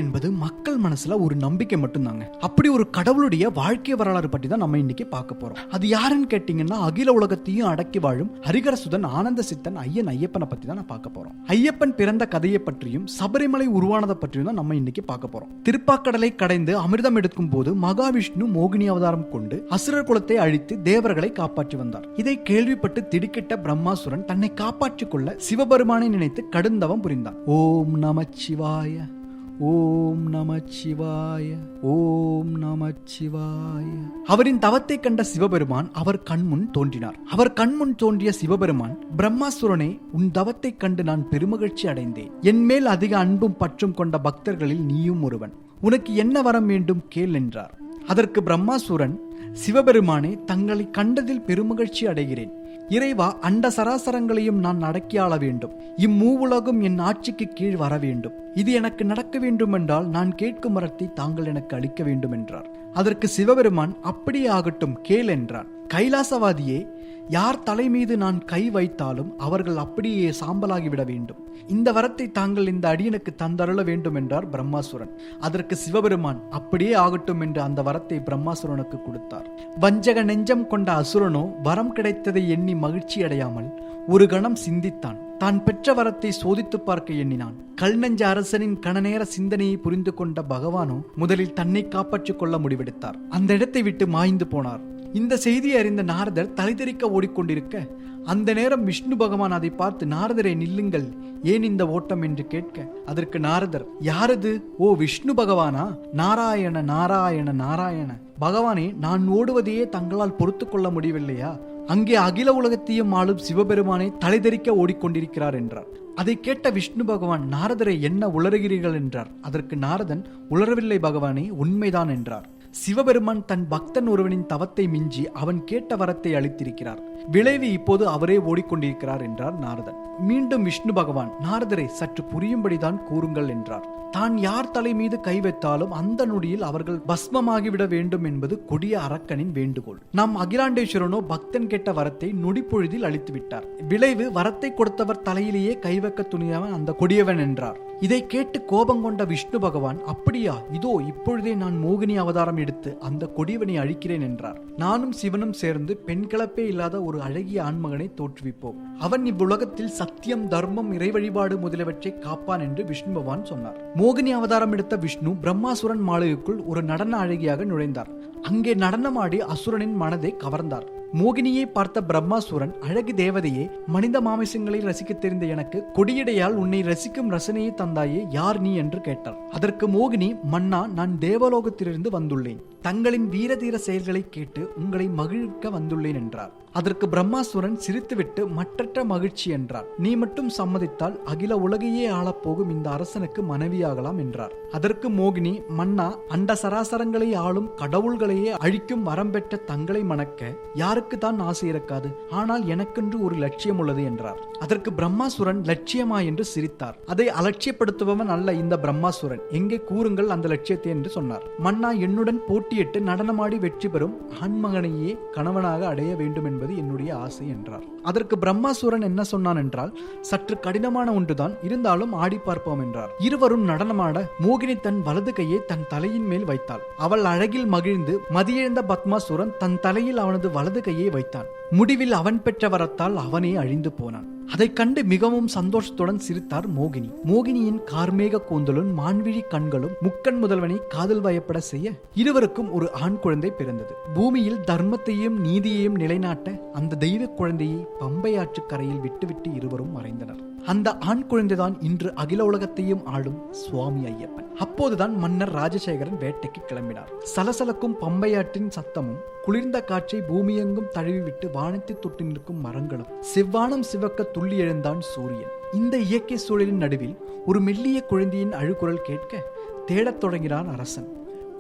என்பது மக்கள் மனசுல ஒரு நம்பிக்கை மட்டும்தாங்க. அப்படி ஒரு கடவுளுடைய வாழ்க்கை வரலாறு பற்றி தான் நம்ம இன்னைக்கு பார்க்க போறோம். அது யாருன்னு கேட்டீங்கன்னா, அகில உலகத்தையும் அடக்கி வாழும் ஹரிகரசுதன் ஆனந்த சித்தன் ஐயப்பனை பத்தி தான் பார்க்க போறோம். ஐயப்பன் பிறந்த கதையை பற்றியும் சபரிமலை உருவானதை பற்றியும் தான் நம்ம இன்னைக்கு பார்க்க போறோம். திருப்பாக்கடலை கடைந்து அமிர்தம் எடுக்கும் போது மகாவிஷ்ணு மோகினி அவதாரம் கொண்டு அசுரர் குலத்தை அழித்து தேவர்களை காப்பாற்றி வந்தார். இதை கேள்விப்பட்டு திடுக்கிட்ட பிரம்மாசுரன் தன்னை காப்பாற்றிக் கொள்ள சிவபெருமானை நினைத்து கடுந்தவம் புரிந்தார். ஓம் நமச்சிவாய, ஓம் நமச்சிவாய, ஓம் நமச்சிவாய. அவரின் தவத்தை கண்ட சிவபெருமான் அவர் கண்முன் தோன்றினார். அவர் கண்முன் தோன்றிய சிவபெருமான், பிரம்மாசுரனே, உன் தவத்தை கண்டு நான் பெருமகிழ்ச்சி அடைந்தேன். என் மேல் அதிக அன்பும் பற்றும் கொண்ட பக்தர்களில் நீயும் ஒருவன். உனக்கு என்ன வரம் வேண்டும் கேள் என்றார். அதற்கு பிரம்மாசுரன், சிவபெருமானே, தங்களை கண்டதில் பெருமகிழ்ச்சி அடைகிறேன். இறைவா, அண்ட சராசரங்களையும் நான் அடக்கி ஆள வேண்டும். இம்மூவுலகும் என் ஆட்சிக்கு கீழ் வர வேண்டும். இது எனக்கு நடக்க வேண்டும் என்றால் நான் கேட்கும் வரத்தை தாங்கள் எனக்கு அளிக்க வேண்டும் என்றார். அதற்கு சிவபெருமான், அப்படியே ஆகட்டும், கேள் என்றார். கைலாசவாதியே, யார் தலை மீது நான் கை வைத்தாலும் அவர்கள் அப்படியே சாம்பலாகிவிட வேண்டும். இந்த வரத்தை தாங்கள் இந்த அடியனுக்கு தந்தருள வேண்டும் என்றார் பிரம்மாசுரன். அதற்கு சிவபெருமான், அப்படியே ஆகட்டும் என்று அந்த வரத்தை பிரம்மாசுரனுக்கு கொடுத்தார். வஞ்சக நெஞ்சம் கொண்ட அசுரனோ வரம் கிடைத்ததை எண்ணி மகிழ்ச்சி அடையாமல் ஒரு கணம் சிந்தித்தான். தான் பெற்ற வரத்தை சோதித்து பார்க்க எண்ணினான். கல் நெஞ்ச அரசனின் கணநேர சிந்தனையை புரிந்து கொண்ட பகவானோ முதலில் தன்னை காப்பாற்றிக் கொள்ள முடிவெடுத்தார். அந்த இடத்தை விட்டு மாய்ந்து போனார். இந்த செய்தியை அறிந்த நாரதர் தலைதெறிக்க ஓடிக்கொண்டிருக்க, அந்த நேரம் விஷ்ணு பகவான் அதை பார்த்து, நாரதரே நில்லுங்கள், ஏன் இந்த ஓட்டம் என்று கேட்க, அதற்கு நாரதர், யாரது? ஓ விஷ்ணு பகவானா? நாராயண நாராயண நாராயண. பகவானே, நான் ஓடுவதையே தங்களால் பொறுத்து கொள்ள முடியவில்லையா? அங்கே அகில உலகத்தையும் ஆளும் சிவபெருமானை தலைதெறிக்க ஓடிக்கொண்டிருக்கிறார் என்றார். அதை கேட்ட விஷ்ணு பகவான், நாரதரை என்ன உளறுகிறீர்கள் என்றார். அதற்கு நாரதன், உளரவில்லை பகவானே, உண்மைதான் என்றார். சிவபெருமான் தன் பக்தன் ஒருவனின் தவத்தை மிஞ்சி அவன் கேட்ட வரத்தை அளித்திருக்கிறார். விளைவு இப்போது அவரே ஓடிக்கொண்டிருக்கிறார் என்றார் நாரதன். மீண்டும் விஷ்ணு பகவான், நாரதரை சற்று புரியும்படிதான் கூறுங்கள் என்றார். தான் யார் தலை மீது கை வைத்தாலும் அந்த நொடியில் அவர்கள் பஸ்மமாகிவிட வேண்டும் என்பது கொடிய அரக்கனின் வேண்டுகோள். நாம் அகிலாண்டேஸ்வரனோ பக்தன் கேட்ட வரத்தை நொடிப்பொழுதில் அளித்து விட்டார். விளைவு, வரத்தை கொடுத்தவர் தலையிலேயே கை வைக்க துணியவன் அந்த கொடியவன் என்றார். இதை கேட்டு கோபம் கொண்ட விஷ்ணு பகவான், அப்படியா, இதோ இப்பொழுதே நான் மோகினி அவதாரம் எடுத்து அந்த கொடியவனை அழிக்கிறேன் என்றார். நானும் சிவனும் சேர்ந்து பெண் கலப்பே இல்லாத ஒரு அழகிய ஆண்மகனை தோற்றுவிப்போம். அவன் இவ்வுலகத்தில் சத்தியம், தர்மம், இறை வழிபாடு முதலியவற்றை காப்பான் என்று விஷ்ணு பகவான் சொன்னார். மோகினி அவதாரம் எடுத்த விஷ்ணு பிரம்மாசுரன் மாளிகைக்குள் ஒரு நடன அழகியாக நுழைந்தார். அங்கே நடனமாடி அசுரனின் மனதை கவர்ந்தார். மோகினியை பார்த்த பிரம்மாசுரன், அழகு தேவதையே, மனித மாமிசங்களை ரசிக்க தெரிந்த எனக்கு கொடியடையால் உன்னை ரசிக்கும் ரசனையை தந்தாயே, யார் நீ என்று கேட்டார். அதற்கு மோகினி, மன்னா, நான் தேவலோகத்திலிருந்து வந்துள்ளேன். தங்களின் வீரதீர செயல்களை கேட்டு உங்களை மகிழ்விக்க வந்துள்ளேன் என்றார். அதற்கு பிரம்மாசுரன் சிரித்துவிட்டு மற்றற்ற மகிழ்ச்சி என்றார். நீ மட்டும் சம்மதித்தால் அகில உலகையே ஆளப்போகும் இந்த அரசனுக்கு மனைவியாகலாம் என்றார். அதற்கு மோகினி, மன்னா, அண்ட சராசரங்களை ஆளும் கடவுள்களையே அழிக்கும் வரம் பெற்ற தங்களை மணக்க யாருக்கு தான் ஆசை இருக்காது? ஆனால் எனக்கென்று ஒரு லட்சியம் உள்ளது என்றார். அதற்கு பிரம்மாசுரன், லட்சியமா என்று சிரித்தார். அதை அலட்சியப்படுத்துபவன் அல்ல இந்த பிரம்மாசுரன், எங்கே கூறுங்கள் அந்த லட்சியத்தை என்று சொன்னார். மன்னா, என்னுடன் போட்டியிட்டு நடனமாடி வெற்றி பெறும் ஆண்மகனையே கணவனாக அடைய வேண்டும் என்பது என்னுடைய ஆசை என்றார். அதற்கு பிரம்மாசுரன் என்ன சொன்னான் என்றால், சற்று கடினமான ஒன்றுதான், இருந்தாலும் ஆடி பார்ப்போம் என்றார். இருவரும் நடனமாட மோகினி தன் வலது கையை தன் தலையின் மேல் வைத்தாள். அவள் அழகில் மகிழ்ந்து மதியிழந்த பத்மாசுரன் தன் தலையில் அவனது வலது கையை வைத்தான். முடிவில் அவன் பெற்ற வரத்தால் அவனே அழிந்து போனான். அதை கண்டு மிகவும் சந்தோஷத்துடன் சிரித்தார் மோகினி. மோகினியின் கார்மேக கூந்தலும் மான்விழி கண்களும் முக்கண் முதல்வனை காதல் வயப்பட செய்ய இருவருக்கும் ஒரு ஆண் குழந்தை பிறந்தது. பூமியில் தர்மத்தையும் நீதியையும் நிலைநாட்ட அந்த தெய்வ குழந்தையை பம்பை ஆற்று கரையில் விட்டுவிட்டு இருவரும் மறைந்தனர். அந்த ஆண் குழந்தைதான் இன்று அகில உலகத்தையும் ஆளும் சுவாமி ஐயப்பன். அப்போதுதான் மன்னர் ராஜசேகரன் வேட்டைக்கு கிளம்பினார். சலசலக்கும் பம்பையாற்றின் சத்தமும் குளிர்ந்த காற்றை பூமியெங்கும் தழுவிவிட்டு வானத்தை தொட்டு நிற்கும் மரங்களும் செவ்வானம் சிவக்க துள்ளி எழுந்தான் சூரியன். இந்த இயற்கை சூழலின் நடுவில் ஒரு மெல்லிய குழந்தையின் அழுகுரல் கேட்க தேடத் தொடங்கினான் அரசன்.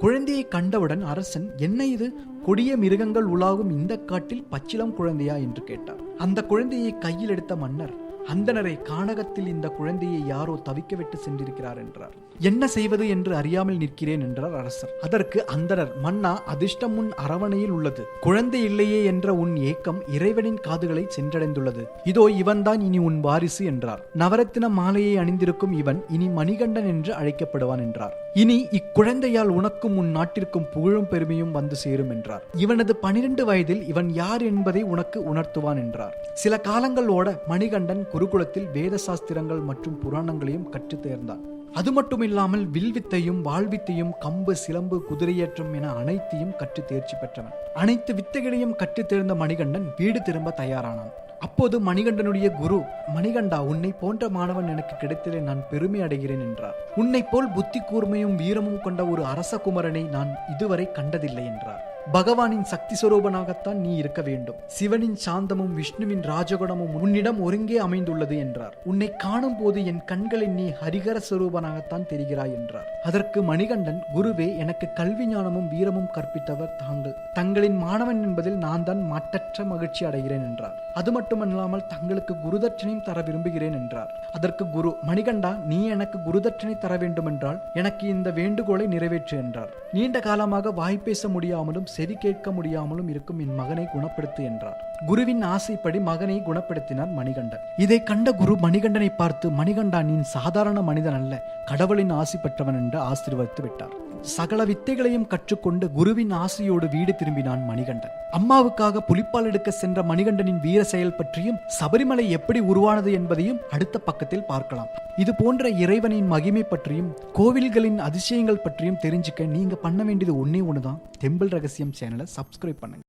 குழந்தையை கண்டவுடன் அரசன், என்ன இது, கொடிய மிருகங்கள் உலாவும் இந்த காட்டில் பச்சிளம் குழந்தையா என்று கேட்டார். அந்த குழந்தையை கையில் எடுத்த மன்னர், அந்தனரை, கானகத்தில் இந்த குழந்தையை யாரோ தவிக்க விட்டு சென்றிருக்கிறார் என்றார். என்ன செய்வது என்று அறியாமல் நிற்கிறேன் என்றார் அரசர். அதற்கு அந்தனர், மன்னா, அதிர்ஷ்டம் உன் அரவணையில் உள்ளது. குழந்தை இல்லையே என்ற உன் ஏக்கம் இறைவனின் காதுகளை சென்றடைந்துள்ளது. இதோ இவன்தான் இனி உன் வாரிசு என்றார். நவரத்தின மாலையை அணிந்திருக்கும் இவன் இனி மணிகண்டன் என்று அழைக்கப்படுவான் என்றார். இனி இக்குழந்தையால் உனக்கும் உன் நாட்டிற்கும் புகழும் பெருமையும் வந்து சேரும் என்றார். இவனது 12 வயதில் இவன் யார் என்பதை உனக்கு உணர்த்துவான் என்றார். சில காலங்கள் ஓட மணிகண்டன் குருகுலத்தில் வேத சாஸ்திரங்கள் மற்றும் புராணங்களையும் கற்றுத் தேர்ந்தான். அது மட்டுமில்லாமல் வில்வித்தையும் வாழ்வித்தையும் கம்பு சிலம்பு குதிரையேற்றம் என அனைத்தையும் கற்று தேர்ச்சி பெற்றவன். அனைத்து வித்தைகளையும் கற்றுத் தேர்ந்த மணிகண்டன் வீடு திரும்ப தயாரானான். அப்போது மணிகண்டனுடைய குரு, மணிகண்டா, உன்னை போன்ற மாணவன் எனக்கு கிடைத்ததை நான் பெருமை அடைகிறேன் என்றார். உன்னை போல் புத்தி கூர்மையும் வீரமும் கொண்ட ஒரு அரச குமரனை நான் இதுவரை கண்டதில்லை என்றார். பகவானின் சக்தி சொரூபனாகத்தான் நீ இருக்க வேண்டும். சிவனின் சாந்தமும் விஷ்ணுவின் ராஜகுணமும் உன்னிடம் ஒருங்கே அமைந்துள்ளது என்றார். உன்னை காணும் போது என் கண்களில் நீ ஹரிகர சொரூபனாகத்தான் தெரிகிறாய் என்றார். அதற்கு மணிகண்டன், குருவே, எனக்கு கல்வி ஞானமும் வீரமும் கற்பித்தவர் தாங்கள். தங்களின் மாணவன் என்பதில் நான் தான் மட்டற்ற மகிழ்ச்சி அடைகிறேன் என்றார். அது மட்டுமல்லாமல் தங்களுக்கு குருதட்சணையும் தர விரும்புகிறேன் என்றார். அதற்கு குரு, மணிகண்டா, நீ எனக்கு குருதட்சணை தர வேண்டுமென்றால் எனக்கு இந்த வேண்டுகோளை நிறைவேற்று என்றார். நீண்ட காலமாக வாய் பேச முடியாமலும் செவி கேட்க முடியாமலும் இருக்கும் என் மகனை குணப்படுத்து என்றார். குருவின் ஆசைப்படி மகனை குணப்படுத்தினார் மணிகண்டன். இதை கண்ட குரு மணிகண்டனை பார்த்து, மணிகண்டா, நீ சாதாரண மனிதன் அல்ல, கடவுளின் ஆசி பெற்றவன் என்று ஆசீர்வதித்து விட்டார். சகல வித்தைகளையும் கற்றுக்கொண்டு குருவின் ஆசையோடு வீடு திரும்பினான் மணிகண்டன். அம்மாவுக்காக புலிப்பால் எடுக்க சென்ற மணிகண்டனின் வீர செயல் பற்றியும் சபரிமலை எப்படி உருவானது என்பதையும் அடுத்த பக்கத்தில் பார்க்கலாம். இது போன்ற இறைவனின் மகிமை பற்றியும் கோவில்களின் அதிசயங்கள் பற்றியும் தெரிஞ்சுக்க நீங்க பண்ண வேண்டியது ஒன்னே ஒண்ணுதான், டெம்பிள் ரகசியம் சேனலை சப்ஸ்கிரைப் பண்ணுங்க.